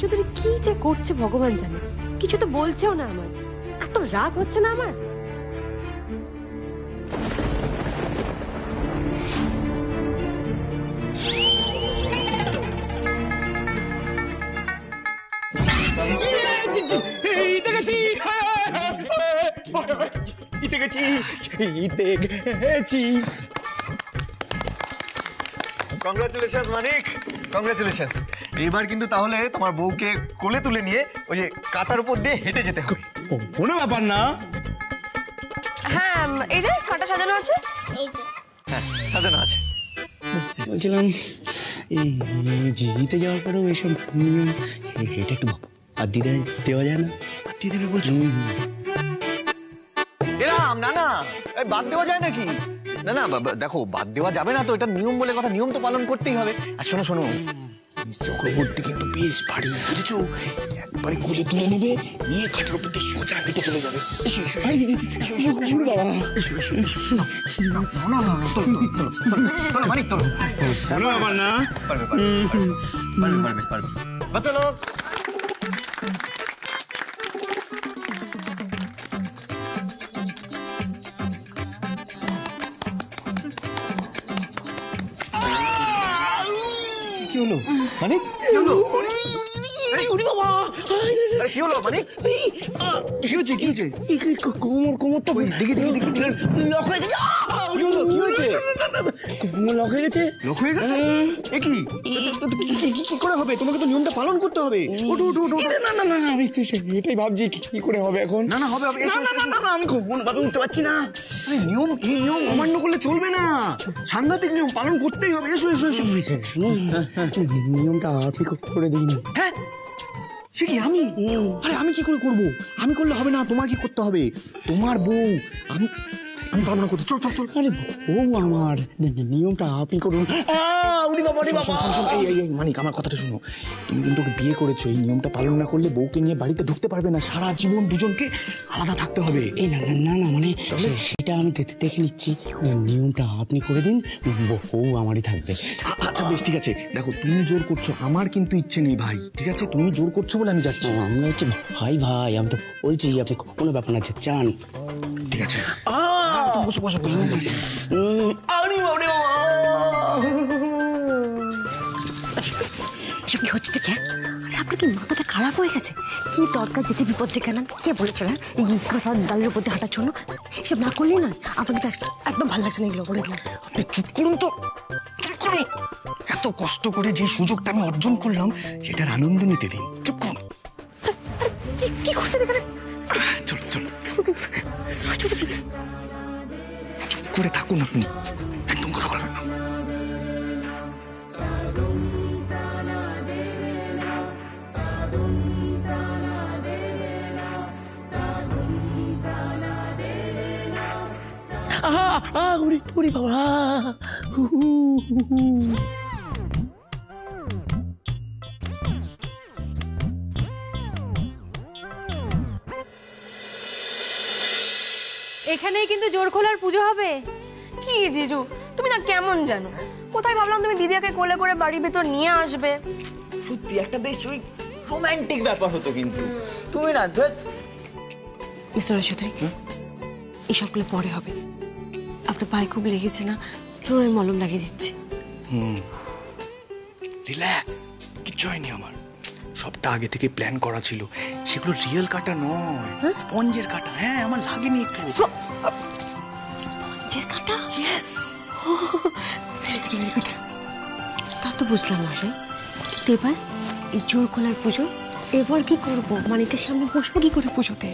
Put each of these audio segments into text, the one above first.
চৌধুরী কি যে করছে ভগবান জানে, কিছু তো বলছেও না। আমার এত রাগ হচ্ছে না আমার। কংগ্রাচুলেশন মানিক, কংগ্রাচুলেশন। এবার কিন্তু তাহলে তোমার বউকে কোলে তুলে নিয়ে ওই যে কাঁটার উপর দিয়ে হেঁটে যেতে হবে। কোনো ব্যাপার না। হ্যাঁ, এই যে কাঁটা সাজানো আছে। হ্যাঁ, সাজানো আছে। বলছিলাম এই জিতে যাওয়ার পরেও এইসব নিয়ম এটা একটু বাদ দিয়ে দেওয়া যায় না? বাদ দিয়ে দেবে বলছো? এরাম না না, এই বাদ দেওয়া যায় নাকি? না না দেখো, বাদ দেওয়া যাবে না তো, এটা নিয়ম বলে কথা, নিয়ম তো পালন করতেই হবে। আর শোনো শোনো, চক্রবর্তী কিন্তু বেশ ভারী, বুঝেছো? একবারে কোলে তুলে নেবে, নিয়ে খাটের উপর দিয়ে সোজা হেঁটে চলে যাবে। মানিক তোলো। কোনো ব্যাপার না। পারবে পারবে পারবে পারবে পারবে। বাচ্চা লোক, কি হলো মানিক? কি হলো? আরে কি হলো মানিক? কি হয়েছে? কি হয়েছে? কোমরটা দেখি লক হয়ে গেছে। কি হলো? কি হয়েছে? কোমর লক হয়ে গেছে। লোক হয়ে গেছে? এ কি? কি করে হবে? তোমাকে তো নিয়মটা পালন করতে হবে। ওঠো ওঠো ওঠো। না আমি তো এটাই ভাবছি কি করে হবে এখন। না না হবে হবে। না আমি কোনো ভাবে উঠতে পারছি না। আরে নিয়ম, এই নিয়ম অমান্য করলে চলবে না। সাংঘাতিক নিয়ম পালন করতেই হবে। এসো এসো এসো। নিয়মটা আপনি করে দিন। হ্যাঁ, সে কি আমি? আরে আমি কি করে করবো? আমি করলে হবে না, তোমার কি করতে হবে? তোমার বউ। আমি আমি পারবো না করতে। চল চল চল। আরে বউ আমার, নিয়মটা আপনি করুন। এই মানিক, আমার কথাটা শুনো। তুমি কিন্তু ওকে বিয়ে করেছো, এই নিয়মটা পালন না করলে বউকে নিয়ে বাড়িতে ঢুকতে পারবে না। সারা জীবন দুজনকে আলাদা থাকতে হবে। এই না মানে সেটা আমি দেখে নিচ্ছি। নিয়মটা আপনি করে দিন, বউ আমারই থাকবে। আচ্ছা বেশ, ঠিক আছে। দেখো, তুমি জোর করছো, আমার কিন্তু ইচ্ছে নেই ভাই। ঠিক আছে, তুমি জোর করছো বলে আমি যাচ্ছি। আমরা হচ্ছে ভাই, আমি তো বলছি আপনি কোনো ব্যাপার না, চান। ঠিক আছে, তুমি বসো বসো বসো। এসব কি হচ্ছে দেখে? আরে আপনার কি মাথাটা খারাপ হয়ে গেছে? কি দরকার যেতে বিপদ ডেকে আনেন? কে বলেছিল এই কাঁচা ডালের উপর দিয়ে হাঁটার জন্য? এসব না করলেই নয়। আপনাকে তো একদম ভালো লাগছে না এগুলো বলে দিলাম। আপনি চুপ করুন তো। এত কষ্ট করে যে সুযোগটা আমি অর্জন করলাম, সেটার আনন্দ নিতে দিন। চুপ করুন। কি করছেন এখানে? চল চল, চৌধুরী, চুপ করে থাকুন আপনি, একদম কথা বলবেন না। উড়ি বাবা। এখানেই কিন্তু জোর খোলার পুজো হবে। কি জিজু, তুমি না কেমন জানো? কোথায় ভাবলাম তুমি দিদিয়াকে কোলে করে বাড়ির ভেতর নিয়ে আসবে। সত্যি একটা বেশ ওই রোমান্টিক ব্যাপার হতো, কিন্তু তুমি না মিস্টার চৌধুরী, এসবগুলো পরে হবে। আপনার পায়ে খুব লেগেছে না? চোরের মলম লাগিয়ে দিচ্ছি। রিল্যাক্স, কিচ্ছু হয়নি আমার। সবটা আগে থেকে প্ল্যান করা ছিল। সেগুলো রিয়েল কাটা নয়, স্পঞ্জের কাটা। হ্যাঁ, আমার লাগেনি একটু। স্পঞ্জের কাটা? ইয়েস। Very good. তা তো বুঝলাম মশাই, কিন্তু এবার এই জোর খোলার পুজো এবার কি করবো? মানিকের সামনে বসবো কি করে পুজোতে?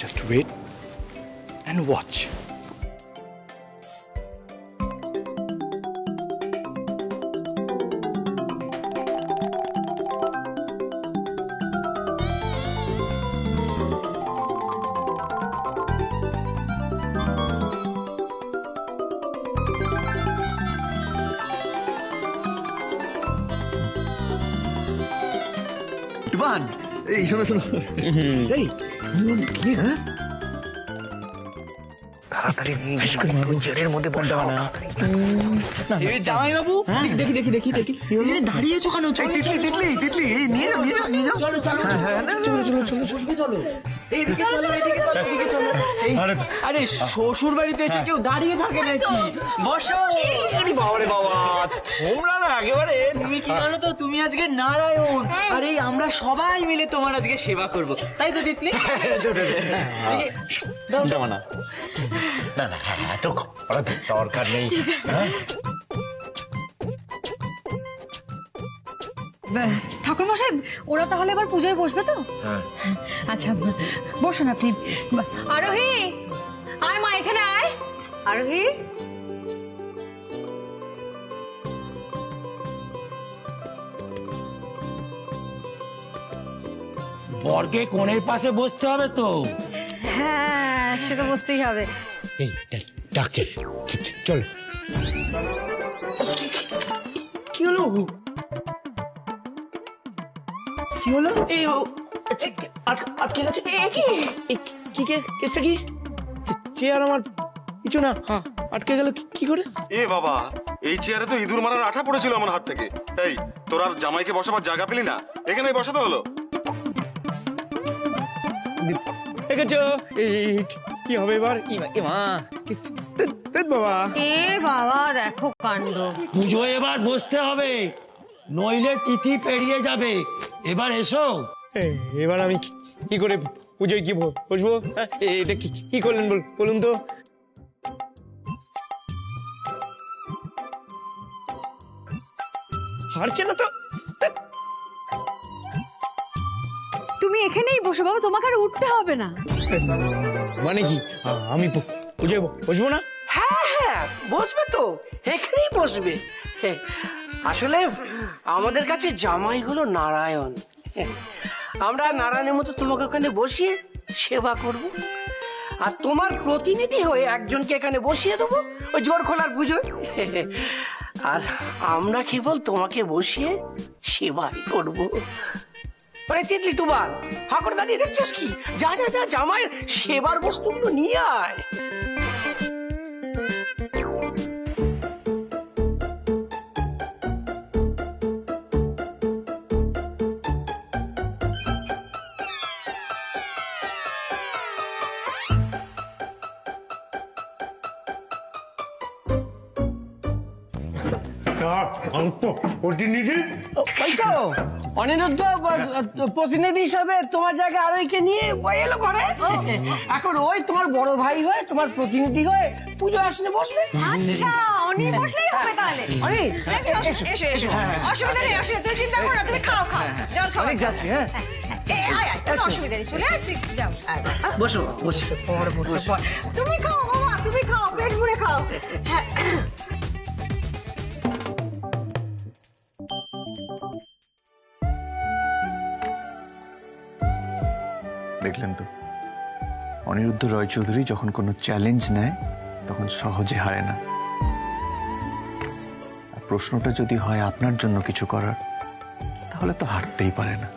Just wait and watch. এই শোনো শোনো, এই নিয়ম কি? হ্যাঁ, তাড়াতাড়ি জেলের মধ্যে বসা না। জামাই বাবু দেখি দেখি দেখি দেখি দাঁড়িয়েছো কেন? তিতলি তিতলি নিয়ে যাও নিয়ে যাও নিয়ে যাও। চলো চলো চলো এইদিকে চলো এইদিকে চলো এইদিকে চলো। আরে শ্বশুর বাড়িতে এসে কেউ দাঁড়িয়ে থাকে নাকি? বসো। বাবারে বাবা, তোমরা না একেবারে। তুমি কি জানো তো, তুমি আজকে নারায়ণ, আরে আমরা সবাই মিলে তোমার আজকে সেবা করব, তাই তো তিতলি? যাও না না না, এত করার দরকার নেই। ঠাকুর মশাই, ওরা তাহলে এবার পুজোয় বসবে তো? আচ্ছা বসুন আপনি। আরোহী, আয় মা, এখানে আয়। আরোহী, বরকে কোণের পাশে বসতে হবে তো। হ্যাঁ সে তো বসতেই হবে। এই ডাকছে, চলো। কি হলো? কি হলো? এই আটকে গেছে। কি কেসটা কি? চেয়ার আমার কিছু না, আটকে গেল কি করে? এ বাবা, এই চেয়ারে তো ইঁদুর মারার আঠা পড়েছিল আমার হাত থেকে। এই তোর আর জামাইকে বসাবার জায়গা পেলি না, এখানেই বসাতে হলো। দেখেছো কি হবে এবার? মা বাবা, এ বাবা দেখো কাণ্ড। পুজো এবার বসতে হবে, নইলে তিথি পেরিয়ে যাবে। এবার এসো। এবার আমি কি করে পুজোয় কি বসবো? এটা কি করলেন বলুন তো? হারছে না তো। তুমি এখানেই বসো বাবা, তোমাকে আর উঠতে হবে না। মানে কি, আমি পুজোয় বসবো না? হ্যাঁ বসবে তো, এখানেই বসবে। আসলে আমাদের কাছে জামাই হলো নারায়ণ। আমরা নারায়ণের মতো তোমাকে ওখানে বসিয়ে সেবা করব, আর তোমার প্রতিনিধি হয়ে একজনকে এখানে বসিয়ে দেবো ওই জোর খোলার পুজোয়। আর আমরা কেবল তোমাকে বসিয়ে সেবাই করব। মানে তিতলি তোমার হা করে দাঁড়িয়ে দেখছিস কি? যা যা যা, জামাইয়ের সেবার বস্তুগুলো নিয়ে আয়। প্রতিনিধি ওই তো অনিরুদ্ধ প্রতিনিধি হিসাবে তোমার জায়গায় আরোইকে নিয়ে এলো করে। এখন ওই তোমার বড় ভাই হয়ে, তোমার প্রতিনিধি হয়ে পুজো আসনে বসবে। আচ্ছা অনি বসলেই হবে তাহলে। অনি এসো এসো, অসুবিধা নেই, অসুবিধা, তুমি চিন্তা করো না, তুমি খাও জল খাও। যাচ্ছি। হ্যাঁ কোনো অসুবিধা নেই, চলে আয়, তুই যাও। বসো বসো। তুমি খাও বাবা, তুমি খাও, পেট ভরে খাও। হ্যাঁ দেখলেন তো, অনিরুদ্ধ রয় চৌধুরী যখন কোনো চ্যালেঞ্জ নেয় তখন সহজে হারে না। আর প্রশ্নটা যদি হয় আপনার জন্য কিছু করার, তাহলে তো হারতেই পারে না।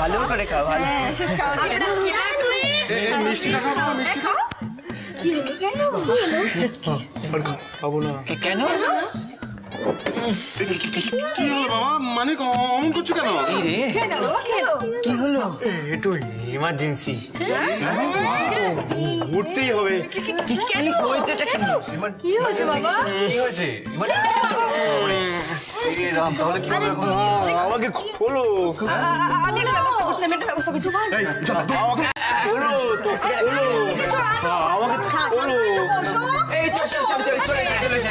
ভালো করে খাও, ভালো। মিষ্টিটা খাবো, মিষ্টি খাবো। আর খাবো না। কেন? কি হলো বাবা, মানে অমন করছো কেন? কি হলো? একটু ইমার্জেন্সি, উঠতেই হবে। কি হয়েছেটা কি? কি হয়েছে বাবা? কি হয়েছে? তাহলে কি হবে এখন? আমাকে খোলো, আমি একটা ব্যবস্থা করছি, আমি একটা ব্যবস্থা করছি। আমাকে খোলো তো, খোলো, আমাকে খোলো। এই চলে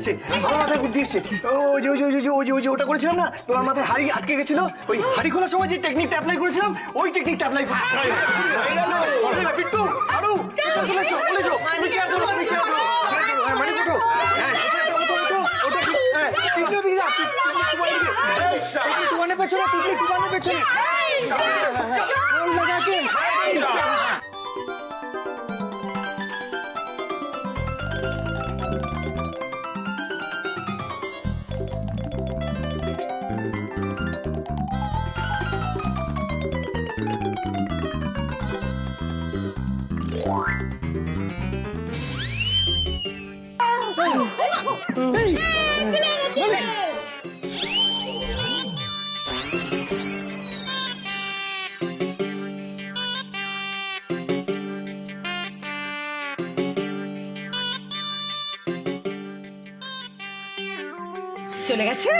এসছে, আমার মাথায় বুদ্ধি এসছে। ওই যে ওটা করেছিলাম না, তোমার মাথায় হাড়ি আটকে গেছিল, ওই হাড়ি খোলার সময় যে টেকনিকটা অ্যাপ্লাই করেছিলাম, ওই টেকনিকটা অ্যাপ্লাই বিট্টু, আরু, চলে এসো, তুমি চেয়ার ধরো, তুমি চেয়ার ধরো, হ্যাঁ, মানে ওঠো, হ্যাঁ, ওটা কি, হ্যাঁ, টিকলি দিকে যা, টুকানের পেছনে, টুকানের পেছনে, লাগাকে, চলে গেছে।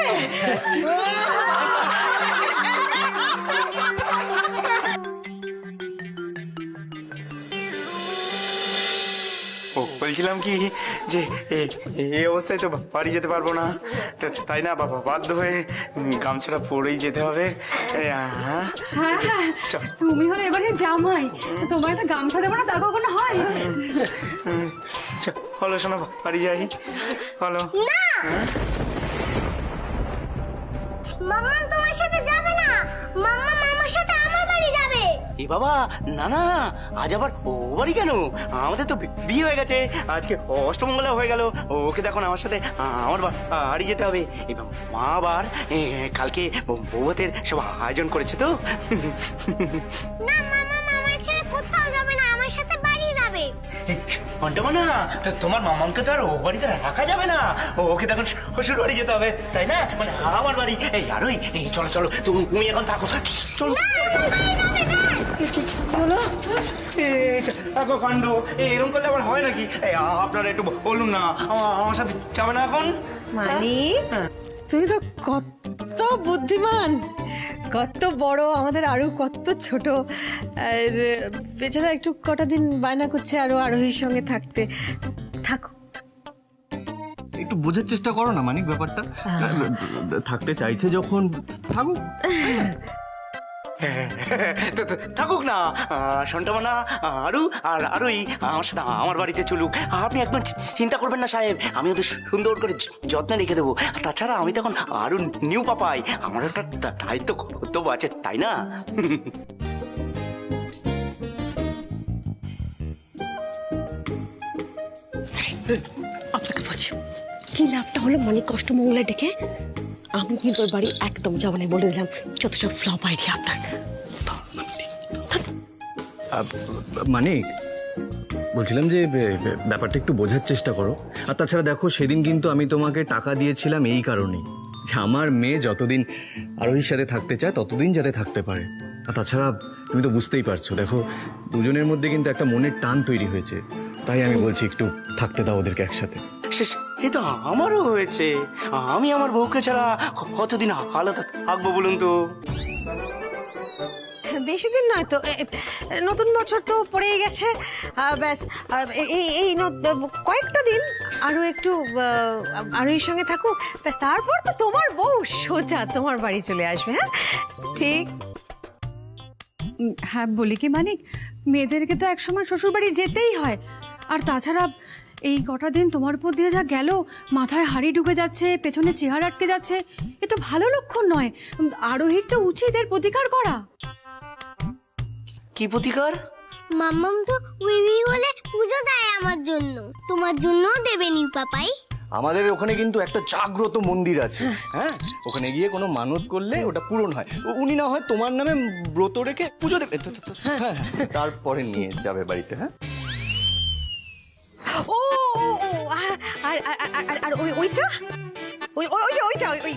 ও বলছিলাম কি যে এই অবস্থায় তো বাড়ি যেতে পারবো না, তাই না বাবা, বাধ্য হয়ে গামছাটা পরেই যেতে হবে। হ্যাঁ, তুমি হলে এবারে জামাই, তোমার একটা গামছা দেবো না, তা কখনো হয়? হলো শোনো, বাড়ি যাই, হলো। মাম্মা তোমার সাথে যাবে না, মাম্মা মামার সাথে আমার বাড়ি যাবে। এ বাবা, না না, আজ আবার ও বাড়ি কেন? আমাদের তো বিয়ে হয়ে গেছে, আজকে অষ্টমঙ্গলা হয়ে গেল। ওকে দেখো না, আমার সাথে আমার বাড়ি যেতে হবে। এবার মা আবার কালকে বৌভাতের সব আয়োজন করেছে তো। না মামা মামার ছেড়ে কোথাও যাবে না, আমার সাথে বাড়ি যাবে। ঘন্টামা না, তোমার মামাকে তো আর ও বাড়িতে রাখা যাবে না, ওকে তখন শ্বশুর বাড়ি যেতে হবে, তাই না? মানে আমার বাড়ি। এই আর ওই, চলো চলো, তুমি এখন থাকো, চলো। দেখো কাণ্ড, এরকম করলে আবার হয় নাকি? আপনারা একটু বলুন না, আমার সাথে যাবে না এখন? মানে তুমি তো কত বুদ্ধিমান, কত বড়, আমাদের আরো কত ছোট। বেচারা একটু কটা দিন বায়না করছে আরো আরোহীর সঙ্গে থাকতে। থাকো, একটু বোঝার চেষ্টা করো না মানিক ব্যাপারটা, থাকতে চাইছে যখন থাকুক। থাকুক না, সন্টামা না, আরু আর আরুই আমার সাথে আমার বাড়িতে চলুক। আপনি একদম চিন্তা করবেন না সাহেব, আমি ওদের সুন্দর করে যত্নে রেখে দেবো। তাছাড়া আমি তখন আরু নিউ পাপাই, আমার একটা দায়িত্ব কর্তব্য আছে, তাই না? আপনাকে বলছি কি লাভটা হলো, মানে কষ্ট মঙ্গলা ডেকে আমি কিন্তু ওর বাড়ি একদম যাবো না, বলে দিলাম। যত সব ফ্লপ আইডিয়া আপনার। মানিক, বলছিলাম যে ব্যাপারটা একটু বোঝার চেষ্টা করো। আর তাছাড়া দেখো, সেদিন কিন্তু আমি তোমাকে টাকা দিয়েছিলাম এই কারণেই যে আমার মেয়ে যতদিন আরোহীর সাথে থাকতে চায় ততদিন যাতে থাকতে পারে। আর তাছাড়া তুমি তো বুঝতেই পারছো, দেখো দুজনের মধ্যে কিন্তু একটা মনের টান তৈরি হয়েছে, তাই আমি বলছি একটু থাকতে দাও ওদেরকে একসাথে। এ তো আমারও হয়েছে, আমি আমার বউকে ছাড়া কতদিন আলাদা থাকবো বলুন তো? বেশি দিন নয় তো, নতুন বছর তো পড়েই গেছে, ব্যাস এই কয়েকটা দিন আরো একটু আরোহীর সঙ্গে থাকুক, ব্যাস তারপর তো তোমার বউ সোজা তোমার বাড়ি চলে আসবে। হ্যাঁ ঠিক। হ্যাঁ বলি কি মানিক, মেয়েদেরকে তো একসময় শ্বশুর বাড়ি যেতেই হয়। আর তাছাড়া এই কটা দিন তোমার উপর দিয়ে যা গেল, মাথায় হাড়ি ঢুকে যাচ্ছে, পেছনে চেহারা আটকে যাচ্ছে, এ তো ভালো লক্ষণ নয়। আরোহীর তো উচিত এর প্রতিকার করা। কি প্রতিকার? মাম্মাম তো উইবি বলে পুজো দেয় আমার জন্য, তোমার জন্যও দেবে নিউ পাপাই। আমাদের ওখানে কিন্তু একটা জাগ্রত মন্দির আছে, হ্যাঁ, ওখানে গিয়ে কোনো মানত করলে ওটা পূরণ হয়। উনি না হয় তোমার নামে ব্রত রেখে পুজো দেবে, হ্যাঁ, তারপরে নিয়ে যাবে বাড়িতে। হ্যাঁ, ও আর ওইটা ওইটা ওই